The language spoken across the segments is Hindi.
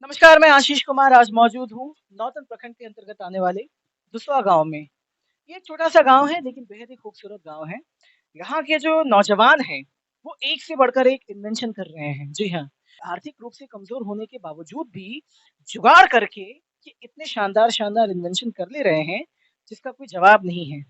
नमस्कार, मैं आशीष कुमार आज मौजूद हूँ नौतन प्रखंड के अंतर्गत आने वाले दुसवा गांव में। ये एक छोटा-सा गांव है लेकिन बेहद ही खूबसूरत गांव है। यहाँ के जो नौजवान हैं, वो एक से बढ़कर एक इन्वेंशन कर रहे हैं। जी हाँ, आर्थिक रूप से कमज़ोर होने के बावजूद भी जुगाड़ करके ये इतने शानदार-शानदार इन्वेंशन कर ले रहे हैं, जिसका कोई जवाब नहीं है।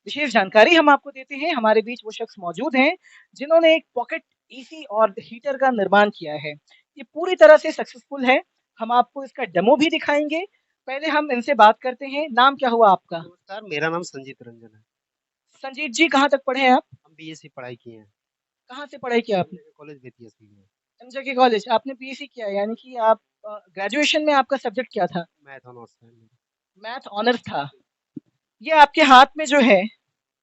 विशेष जानकारी हम आपको देते हैं, हमारे बीच वो शख्स मौजूद हैं, जिन्होंने एक पॉकेट एसी और हीटर का निर्माण किया है। ये पूरी तरह से सक्सेसफुल है। हम आपको इसका डेमो भी दिखाएँगे। पहले हम इनसे बात करते हैं। नाम क्या हुआ आपका? नमस्कार, मेरा नाम संजीत रंजन है। संजीत जी कहाँ तक पढ़े हैं आप? हम बीएससी पढ़ाई किए हैं। कहाँ से पढ़ाई किया आपने? एमजे कॉलेज बेतिया से किए हैं। MJ college. आपने बीएससी किया है यानी कि आप ग्रेजुएशन में आपका सब्जेक्ट क्या था? मैथ ऑनर्स है मेरा। मैथ ऑनर्स था। ये आपके हाथ में जो है,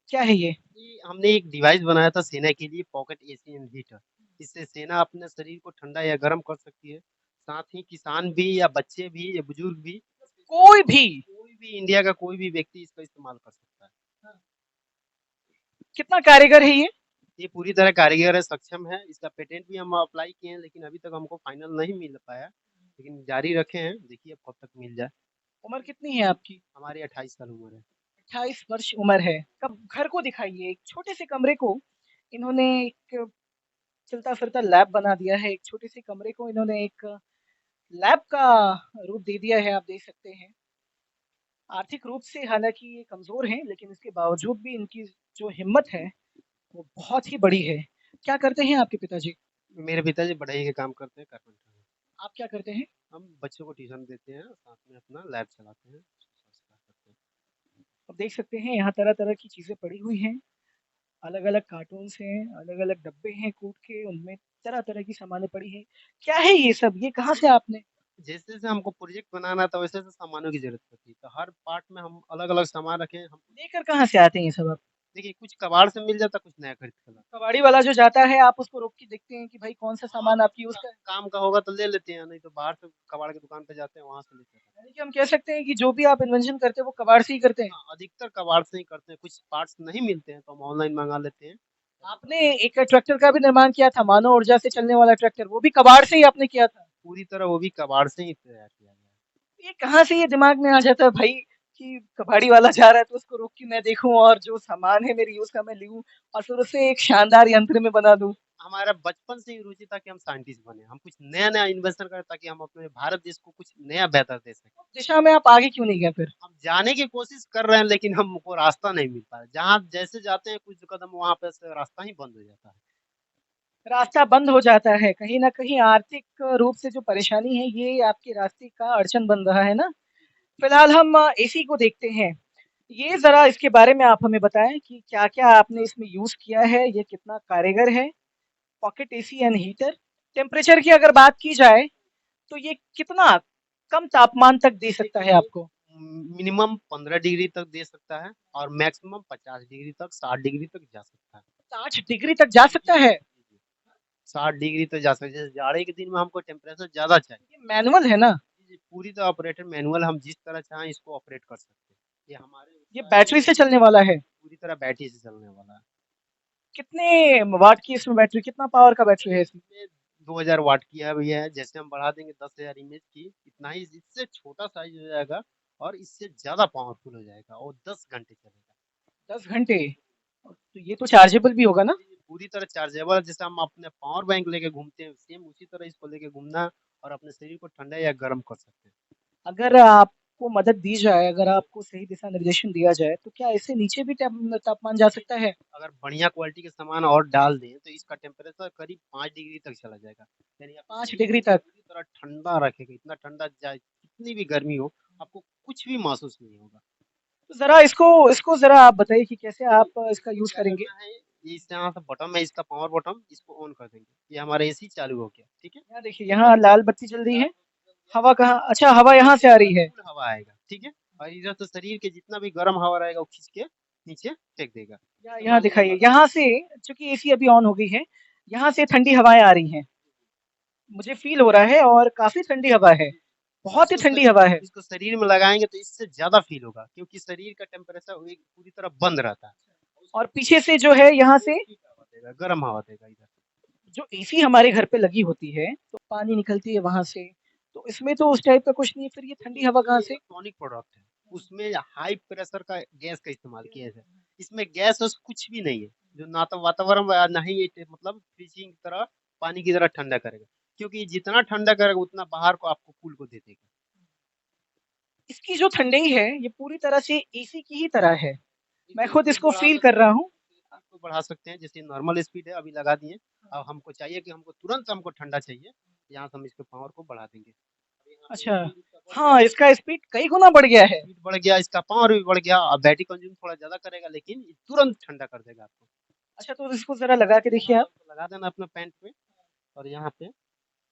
क्या है ये? ये हमने एक डिवाइस बनाया था सेना के लिए पॉकेट एसी एंड हीटर। इससे सेना अपने शरीर को ठंडा या गर्म कर सकती है। साथ ही किसान भी या बच्चे भी या बुजुर्ग भी कोई भी। कोई भी इंडिया का कोई भी व्यक्ति इसका इस्तेमाल कर सकता है। कितना कारीगर है ये? ये पूरी तरह कारीगर है, सक्षम है। इसका पेटेंट भी हम अप्लाई किए हैं लेकिन अभी तक हमको फाइनल नहीं मिल पाया। लेकिन जारी रखे हैं, देखिए अब कब तक मिल जाए। उम्र कितनी है आपकी? हमारी 28 साल उम्र है। 28 वर्ष उम्र है। कब घर को दिखाइए, एक छोटे से कमरे को इन्होंने एक चलता-फिरता लैब बना दिया है। एक छोटे से कमरे को इन्होंने एक लैब का रूप दे दिया है, आप देख सकते हैं। आर्थिक रूप से हालाँकि ये कमज़ोर हैं, लेकिन इसके बावजूद भी इनकी जो हिम्मत है, वो बहुत ही बड़ी है। क्या करते हैं आपके पिताजी? मेरे पिताजी बढ़ई के काम करते हैं, कारपेंटर हैं। आप क्या करते हैं? हम बच्चों को ट्यूशन देते हैं और साथ में अपना लैब चलाते हैं, संस्कार करते हैं। आप देख सकते हैं यहाँ तरह-तरह की चीज़ें पड़ी हुई हैं। अलग-अलग कार्टून्स हैं, अलग-अलग डब्बे हैं कूट के, उनमें तरह-तरह की सामानें पड़ी हैं। क्या है ये सब? ये कहाँ से आपने जैसे-जैसे हमको प्रोजेक्ट बनाना था वैसे-वैसे सामानों की ज़रूरत पड़ती, तो हर पार्ट में हम अलग-अलग सामान रखे हैं। हम लेकर कहाँ से आते हैं ये सब आप? देखिए कुछ कबाड़ से मिल जाता, कुछ नया खरीद के लाते। कबाड़ी वाला जो जाता है, आप उसको रोक के देखते हैं कि भाई कौन-सा हाँ, सामान आप यूज़ उसका कर काम का होगा तो ले लेते हैं, नहीं तो बाहर से कबाड़ की दुकान पे जाते हैं, वहाँ से लेते हैं। यानी कि हम कह सकते हैं कि जो भी आप इन्वेंशन करते हैं, वो कबाड़ से ही करते हैं। हाँ, अधिकतर कबाड़ से ही करते हैं, कुछ पार्ट्स नहीं मिलते हैं तो हम ऑनलाइन मँगा लेते हैं। आपने एक ट्रैक्टर का भी निर्माण किया था, मानव ऊर्जा से चलने वाला ट्रैक्टर, वो भी कबाड़ से ही आपने किया था। पूरी तरह वो भी कबाड़ से ही तैयार किया गया है। ये कहाँ से ये दिमाग में आ जाता है भाई कि कबाड़ी वाला जा रहा है तो उसको रोक के मैं देखूँ और जो सामान है मेरे यूज़ का मैं लूँ और फिर उसे एक शानदार यंत्र में बना दूँ। हमारा बचपन से ही रुचि था कि हम साइंटिस्ट बने, हम कुछ नया-नया इन्वेंशन करें ताकि हम अपने भारत देश को कुछ नया बेहतर दे सकें। दिशा में आप आगे क्यों नहीं गए फिर? हम जाने की कोशिश कर रहे हैं लेकिन हमको रास्ता नहीं मिल पा रहा है। जहाँ जैसे जाते हैं कुछ कदम वहाँ पे से रास्ता ही बंद हो जाता है। रास्ता बंद हो जाता है, कहीं न कहीं आर्थिक रूप से जो परेशानी है, ये आपके रास्ते का अड़चन बन रहा है ना? फिलहाल हम एसी को देखते हैं। ये ज़रा इसके बारे में आप हमें बताएँ कि क्या-क्या आपने इसमें यूज़ किया है? ये कितना कारगर है? Pocket AC and heater. Temperature की अगर बात की जाए, तो ये कितना कम तापमान तक दे सकता है देखिए ये आपको? मिनिमम 15 डिग्री तक दे सकता है और मैक्सिमम 50 डिग्री तक 60 डिग्री तक जा सकता है। 60 डिग्री तक जा सकता जी, है? जी, जी। 60 डिग्री तक जा सकता है। जैसे जाड़े के दिन में हमको टेम्परेचर ज़्यादा चाहिए। ये मैनुअल है ना? जी, जी, पूरी तरह ऑपरेटेड मैनुअल हम जिस तरह चाहें इसको ऑपरेट कर सकते हैं। ये हमारे ये ऊपर है, बैटरी से चलने वाला है। पूरी तरह बैटरी से चलने वाला है। कितने वाट की इसमें बैटरी कितना पावर का बैटरी है इसमें? इसमें 2000 वाट की है भैया, जैसे हम बढ़ा देंगे 10,000 इमेज की, इतना ही इससे छोटा साइज़ हो जाएगा और इससे ज़्यादा पावरफुल हो जाएगा और 10 घंटे चलेगा। 10 घंटे? तो ये तो चार्जेबल भी होगा ना? जी, जी, पूरी तरह चार्जेबल जैसे हम अपने पावर बैंक लेके घूमते हैं, सेम उसी तरह इसको लेके घूमना और अपने शरीर को ठंडा या गर्म कर सकते हैं। अगर आपको मदद दी जाए, अगर आपको सही दिशा निर्देशन दिया जाए, तो क्या इससे नीचे भी तापमान जा सकता है? अगर बढ़िया क्वालिटी के सामान और डाल दें, तो इसका टेम्परेचर करीब 5 डिग्री तक चला जाएगा। यानी आपके 5 शरीर डिग्री को तक? पूरी तरह ठंडा रखेगा, इतना ठंडा जाए कितनी भी गर्मी हो, आपको कुछ भी महसूस नहीं होगा। तो ज़रा इसको इसको ज़रा आप बताइए कि कैसे आप इसका यूज़ क्या करेंगे? करना है, ये इस यहाँ से बटन है इसका पावर बटन, इसको ऑन कर देंगे। ये हमारा एसी चालू हो गया, ठीक है? यहाँ देखिए, यहाँ लाल बत्ती जल रही लाल है। बत्ती जल गया, हवा कहाँ अच्छा हवा इधर यहाँ से से आ पूरा रही है। फुल हवा आएगा, ठीक है? और इधर से शरीर के जितना भी गर्म हवा रहेगा वो खींच के नीचे फेंक देगा। जैसे यहाँ मान लीजिए दिखाइए, यहाँ से चूँकि एसी अभी ऑन हो गई है, यहाँ से ठंडी हवाएँ आ रही हैं। मुझे फ़ील हो रहा है और काफ़ी ठंडी हवा है। बहुत ही ठंडी हवा है। इसको शरीर में लगाएँगे तो इससे ज़्यादा फ़ील होगा क्योंकि शरीर का टेम्परेचर एक पूरी तरह बंद रहता है। और पीछे से जो है यहाँ वो से ठीक हवा देगा, गर्म हवा देगा इधर। जो एसी हमारे घर पे लगी होती है, तो पानी निकलती है वहाँ से, तो इसमें तो उस टाइप का कुछ नहीं है, फिर ये ठंडी हवा कहाँ से? इलेक्ट्रॉनिक प्रोडक्ट है, उसमें हाई प्रेशर का गैस का इस्तेमाल किया है। इसमें गैस वैस कुछ भी नहीं है, जो ना तो वातावरण ना ही ये मतलब फ्रीजिंग की तरह पानी की तरह ठंडा करेगा, क्योंकि जितना ठंडा करेगा उतना बाहर को आपको कूल को दे देगा। इसकी जो ठंडाई है, ये पूरी तरह से एसी की ही तरह है। मैं इसको खुद स्पीड इसको बढ़ा फ़ील कर सकते रहा हैं, हूँ। स्पीड को बढ़ा सकते हैं, जैसे नॉर्मल स्पीड है अभी लगा दिए। अब हमको चाहिए कि हमको तुरंत हमको ठंडा चाहिए, यहाँ से हम इसके पावर को बढ़ा देंगे। अब यहाँ पे अच्छा, स्पीड इसका बढ़ हाँ, गया, इसका स्पीड कई गुना बढ़ गया है। स्पीड बढ़ गया, इसका पावर भी बढ़ गया। अब बैटरी कंज्यूम थोड़ा ज्यादा करेगा, लेकिन ये तुरंत ठंडा कर देगा आपको। अच्छा, तो इसको ज़रा लगा के देखिए यहाँ पे आप। हमको लगा देना अपने पैंट पे, और यहाँ पे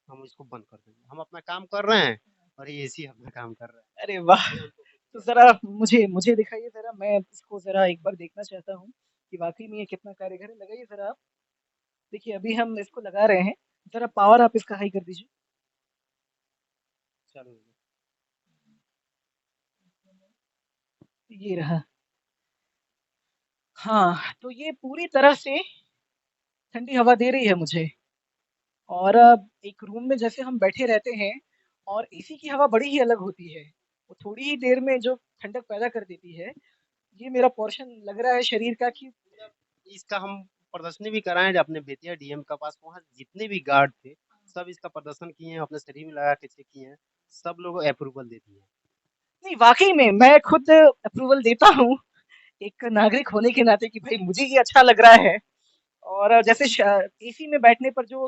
हम इसको बंद कर देंगे। हम अपना काम कर रहे हैं और ये एसी अपना काम कर रहा है। अरे वाह! ये हमको कुछ तो किया नहीं। ज़रा मुझे मुझे दिखाइए ज़रा, मैं इसको ज़रा एक बार देखना चाहता हूँ कि वाक़ई में ये कितना कार्यगर है। लगाइए ज़रा आप। देखिए, अभी हम इसको लगा रहे हैं। ज़रा पावर आप इसका हाई कर दीजिए। चलो ये। ये रहा। हाँ, तो ये पूरी तरह से ठंडी हवा दे रही है मुझे। और एक रूम में जैसे हम बैठे रहते हैं और एसी की हवा बड़ी ही अलग होती है। वो थोड़ी ही देर में जो ठंडक पैदा कर देती है, ये मेरा पोर्शन लग रहा है शरीर का कि इसका हम प्रदर्शनी भी कराएं अपने बेतिया डीएम के पास, वहाँ जितने भी गार्ड थे सब इसका प्रदर्शन किए हैं, अपने शरीर में लगा के चेक किए हैं, सब लोग अप्रूवल दे दिए हैं। नहीं, वाक़ई में मैं खुद अप्रूवल देता हूँ, एक नागरिक होने के नाते कि भाई मुझे ये अच्छा लग रहा है। और जैसे एसी में बैठने पर जो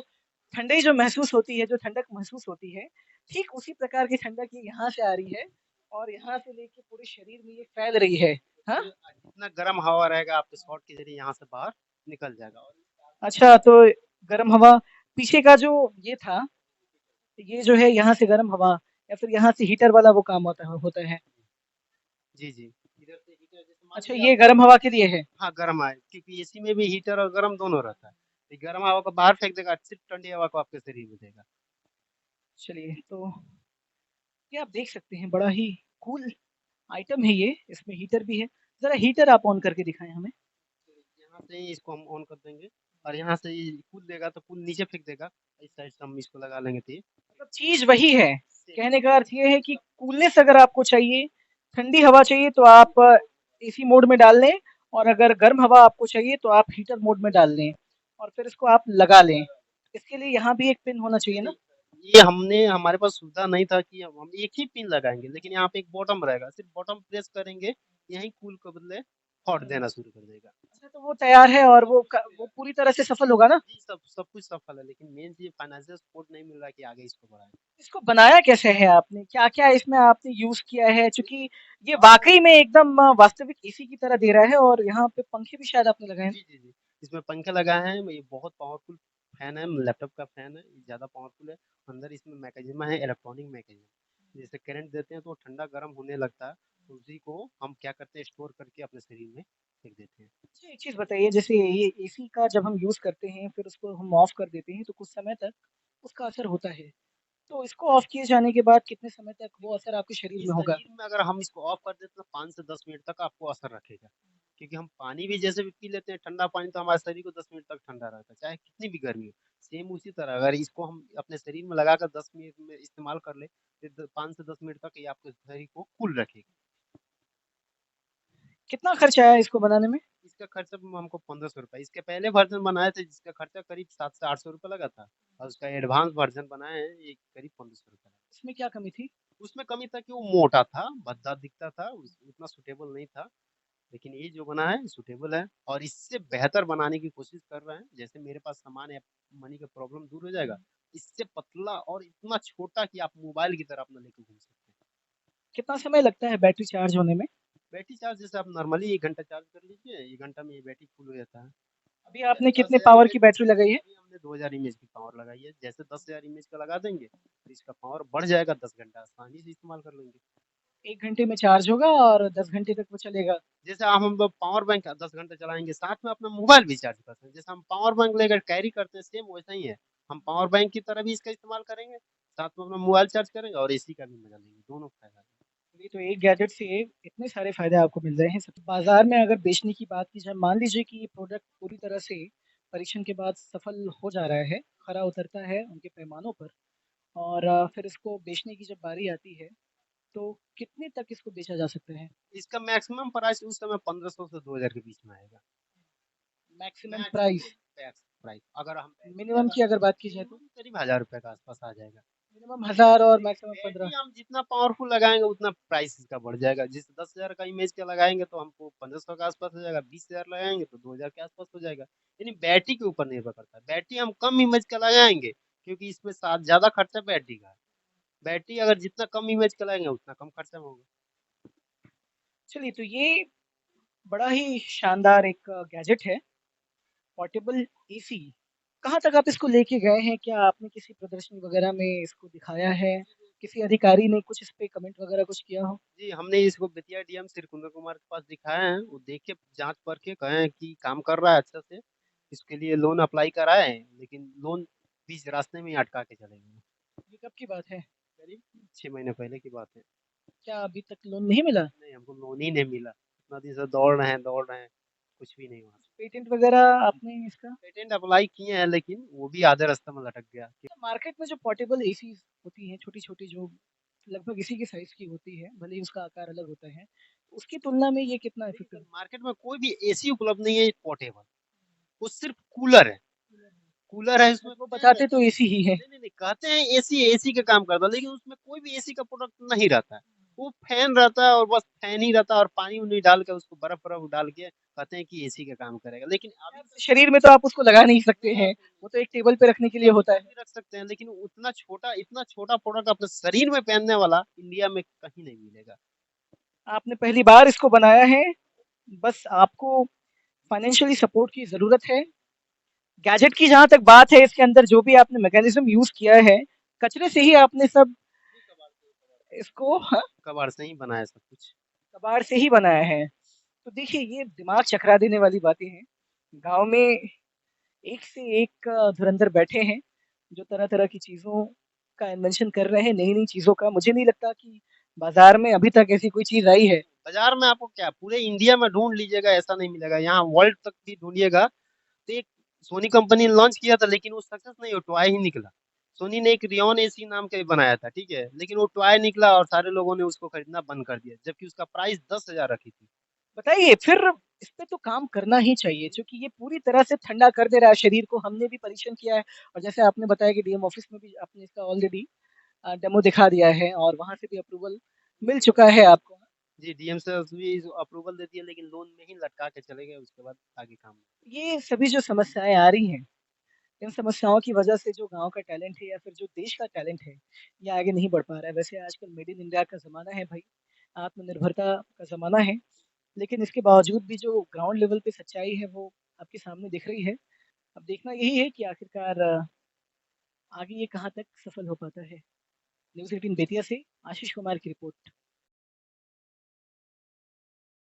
ठंडाई जो महसूस होती है, जो ठंडक महसूस होती है, ठीक उसी प्रकार की ठंडक ये यहाँ से आ रही है और यहाँ से लेके पूरे शरीर में ये फैल रही है। हाँ? जितना गर्म हवा रहेगा आपके शॉर्ट के जरिए यहाँ से बाहर निकल जाएगा। और अच्छा, तो गर्म हवा पीछे का जो ये था, ये जो है यहाँ से गर्म हवा या फिर यहाँ से हीटर वाला वो काम होता है। जी जी, इधर से हीटर, जैसे मान अच्छा, लीजिए ये आपको गर्म हवा के लिए है। हाँ गर्म है, क्योंकि एसी में भी हीटर और गर्म दोनों रहता है। ये गर्म हवा को बाहर फेंक देगा, सिर्फ ठंडी हवा को आपके शरीर में देगा। चलिए, तो ये आप देख सकते हैं बड़ा ही कूल आइटम है ये, इसमें हीटर भी है। ज़रा हीटर आप ऑन करके दिखाएँ हमें। तो यहाँ से ही इसको हम ऑन कर देंगे, और यहाँ से ये कूल देगा तो कूल नीचे फेंक देगा, इस साइड से हम इसको लगा लेंगे तो ये मतलब चीज़ वही है। सेम कहने का सेम। अर्थ ये है कि कूलनेस अगर आपको चाहिए, ठंडी हवा चाहिए तो आप एसी मोड में डाल लें और अगर गर्म हवा आपको चाहिए तो आप हीटर मोड में डाल लें और फिर इसको आप लगा लें। इसके लिए यहाँ भी एक पिन होना चाहिए ना? नहीं, ये हमने हमारे पास सुविधा नहीं था कि हम एक ही पिन लगाएंगे, लेकिन यहाँ पे एक बॉटम रहेगा, सिर्फ बॉटम प्रेस करेंगे, यही कूल के बदले हॉट देना शुरू कर देगा। अच्छा, तो वो तैयार है और वो पूरी तरह से सफल होगा ना? जी, सब सब कुछ सफल है, लेकिन मेन चीज फाइनेंशियल सपोर्ट नहीं मिल रहा है कि आगे इसको बढ़ाएं। इसको बनाया कैसे है आपने? क्या-क्या इसमें आपने यूज़ किया है? चूँकि ये वाक़ई में एकदम वास्तविक एसी की तरह दे रहा है और यहाँ पे पंखे भी शायद आपने लगाए हैं। जी जी जी, इसमें पंखे लगाए हैं, ये बहुत पावरफुल फैन है, लैपटॉप का फैन है, ये ज्यादा पावरफुल है। अंदर इसमें मैकेनिज्म है, इलेक्ट्रॉनिक मैकेनिज्म, जैसे करंट देते हैं तो ठंडा गर्म होने लगता है, तो उसी को हम क्या करते हैं, स्टोर करके अपने शरीर में फेंक देते हैं। अच्छा, एक चीज़ बताइए, जैसे ये एसी का जब हम यूज़ करते हैं फिर उसको हम ऑफ कर देते हैं तो कुछ समय तक उसका असर होता है। तो इसको ऑफ किए जाने के बाद कितने समय तक वो असर आपके शरीर ये में होगा? शरीर में अगर हम इसको ऑफ कर देते हैं तो 5 से 10 मिनट तक आपको असर रखेगा, क्योंकि हम पानी भी जैसे भी पी लेते हैं ठंडा पानी, तो हमारे शरीर को 10 मिनट तक ठंडा रहता है, चाहे कितनी भी गर्मी हो। सेम उसी तरह अगर इसको हम अपने शरीर में लगाकर 10 मिनट में इस्तेमाल कर ले, तो 5 से 10 मिनट तक ये आपके शरीर को कूल रखेगा। कितना खर्चा आया इसको बनाने में? इसका खर्चा हमको 1500 रुपये, इसके पहले वर्जन बनाए थे जिसका खर्चा करीब 700 से 800 रुपये लगा था, और उसका एडवांस वर्जन बनाए हैं ये करीब 1500 रुपये लगा। इसमें क्या कमी थी? उसमें कमी था कि वो मोटा था, भद्दा दिखता था, उतना सुटेबल नहीं था, लेकिन ये जो बना है सूटेबल है, और इससे बेहतर बनाने की कोशिश कर रहे हैं। जैसे मेरे पास सामान है, मनी का प्रॉब्लम दूर हो जाएगा, इससे पतला और इतना छोटा कि आप मोबाइल की तरह अपना लेके घूम सकते हैं। कितना समय लगता है बैटरी चार्ज होने में? बैटरी चार्ज जैसे आप नॉर्मली 1 घंटा चार्ज कर लीजिए, 1 घंटा में ये बैटरी फुल हो जाता है। अभी जैसे आपने दस कितने हजार पावर की इमेज बैटरी लगाई है? अभी हमने 2000 इमेज की पावर लगाई है, जैसे 10,000 इमेज का लगा देंगे तो इसका पावर बढ़ जाएगा, 10 घंटा आसानी से इस्तेमाल कर लेंगे। 1 घंटे में चार्ज होगा और 10 घंटे तक वो चलेगा। जैसे हम लोग पावर बैंक 10 घंटे चलाएंगे, साथ में अपना मोबाइल भी चार्ज कर सकते हैं, जैसे हम पावर बैंक लेकर कैरी करते हैं सेम वैसा ही है। हम पावर बैंक की तरह भी इसका इस्तेमाल करेंगे, साथ में अपना मोबाइल चार्ज करेंगे और एसी का भी मजा लेंगे, दोनों फायदा है। ये तो एक गैजेट से इतने सारे फ़ायदे आपको मिल रहे हैं। सब बाज़ार में अगर बेचने की बात की जाए, मान लीजिए कि ये प्रोडक्ट पूरी तरह से परीक्षण के बाद सफल हो जा रहा है, खरा उतरता है उनके पैमानों पर, और फिर इसको बेचने की जब बारी आती है, तो कितने तक इसको बेचा जा सकता है? इसका मैक्सिमम प्राइस उस समय 1500 से 2000 के बीच में आएगा। मैक्सिमम मैक्सिमम प्राइस, प्राइस अगर हम बैटरी मिनिमम अगर की अगर बात की जाए तो? मिनिमम करीब 1000 रुपए के आसपास आ जाएगा। मिनिमम 1000 और मैक्सिमम 15। बैटरी हम जितना पावरफुल लगाएंगे उतना प्राइस इसका बढ़ जाएगा। जिस 10,000 का इमेज का लगाएंगे तो हमको 1500 के आसपास हो जाएगा, 20,000 लगाएंगे तो 2000 के आसपास हो जाएगा। यानी बैटरी के ऊपर निर्भर करता है। बैटरी हम कम इमेज का लगाएंगे क्योंकि इसमें साथ ज्यादा खर्चा बैटरी का है। बैटरी अगर जितना कम इमेज का लगाएंगे उतना कम खर्चा में होगा। चलिए, तो ये बड़ा ही शानदार एक गैजेट है, पोर्टेबल एसी। कहाँ तक आप इसको लेके गए हैं? क्या आपने किसी प्रदर्शनी वगैरह में इसको दिखाया है? किसी अधिकारी ने कुछ इस पे कमेंट वगैरह कुछ किया हो? जी, हमने इसको बेतिया डीएम श्री कुंदन कुमार के पास दिखाया है। वो देख के जांच परख के कहे हैं कि काम कर रहा है अच्छा से। इसके लिए लोन अप्लाई कराए हैं, लेकिन लोन बीच रास्ते में ही अटका के चले गए। ये कब की बात है? करीब 6 महीने पहले की बात है। क्या अभी तक लोन नहीं मिला? नहीं, हमको लोन ही नहीं मिला। इतना दिन से दौड़ रहे हैं, कुछ भी नहीं हुआ। पेटेंट वगैरह आपने इसका? पेटेंट अप्लाई किए हैं लेकिन वो भी आधे रास्ते में लटक गया। तो मार्केट में जो पोर्टेबल एसीज होती हैं, छोटी-छोटी, जो लगभग इसी के साइज़ की होती है, भले ही उसका आकार अलग होता है, उसकी तुलना में ये कितना देखिए इफेक्टिव? सर, मार्केट में कोई भी एसी उपलब्ध नहीं है पोर्टेबल। वो सिर्फ कूलर है। कूलर है, इसमें बट वो फैन बताते रहता तो है। एसी ही है। नहीं नहीं नहीं, कहते हैं एसी एसी का काम करता है, लेकिन उसमें कोई भी एसी का प्रोडक्ट नहीं रहता है। वो फैन रहता है और बस फैन ही रहता है, और पानी उनी डाल के उसको बर्फ बर्फ डाल के कहते हैं कि एसी का काम करेगा, लेकिन अभी यार, तक शरीर में तो आप उसको लगा नहीं सकते नहीं, हैं, नहीं, वो तो एक टेबल पे रखने के लिए होता टेबल है। पे रख सकते हैं, लेकिन इतना छोटा प्रोडक्ट अपने शरीर में पहनने वाला इंडिया में कहीं नहीं मिलेगा। आपने पहली बार इसको बनाया है, बस आपको फाइनेंशियली सपोर्ट की ज़रूरत है। गैजेट की जहाँ तक बात है, इसके अंदर जो भी आपने मैकेनिज़्म यूज़ किया है, कचरे से ही आपने सब इसको कबाड़ से ही बनाया सब कुछ। कबाड़ से ही बनाया है। तो देखिए, ये दिमाग चकरा देने वाली बातें हैं। गाँव में एक से एक धुरंधर बैठे हैं, जो तरह-तरह की चीज़ों का इन्वेंशन कर रहे हैं, नई-नई चीज़ों का। मुझे नहीं लगता कि बाज़ार में अभी तक ऐसी कोई चीज़ आई है। बाजार में आपको क्या पूरे इंडिया में ढूंढ लीजिएगा, ऐसा नहीं मिलेगा। यहाँ वर्ल्ड तक भी ढूंढिएगा तो एक सोनी कंपनी ने लॉन्च किया था, लेकिन वो सक्सेस नहीं, वो टॉय ही निकला। सोनी ने एक रियोन एसी नाम का बनाया था, ठीक है, लेकिन वो टॉय निकला और सारे लोगों ने उसको खरीदना बंद कर दिया, जबकि उसका प्राइस 10,000 रखी थी। बताइए, फिर इस पे तो काम करना ही चाहिए, क्योंकि ये पूरी तरह से ठंडा कर दे रहा है शरीर को। हमने भी परीक्षण किया है, और जैसे आपने बताया कि डीएम ऑफिस में भी आपने इसका ऑलरेडी डेमो दिखा दिया है, और वहाँ से भी अप्रूवल मिल चुका है आपको। जी, डीएम से भी अप्रूवल दे दिया, लेकिन लोन में ही लटका के चले गए, उसके बाद आगे काम। ये सभी जो समस्याएँ आ रही हैं, इन समस्याओं की वजह से जो गाँव का टैलेंट है या फिर जो देश का टैलेंट है, ये आगे नहीं बढ़ पा रहा है। वैसे आजकल मेड इन इंडिया का ज़माना है भाई, आत्मनिर्भरता का ज़माना है, लेकिन इसके बावजूद भी जो ग्राउंड लेवल पे सच्चाई है, वो आपके सामने दिख रही है। अब देखना यही है कि आखिरकार आगे ये कहाँ तक सफल हो पाता है। न्यूज़ 18 बेतिया से आशीष कुमार की रिपोर्ट।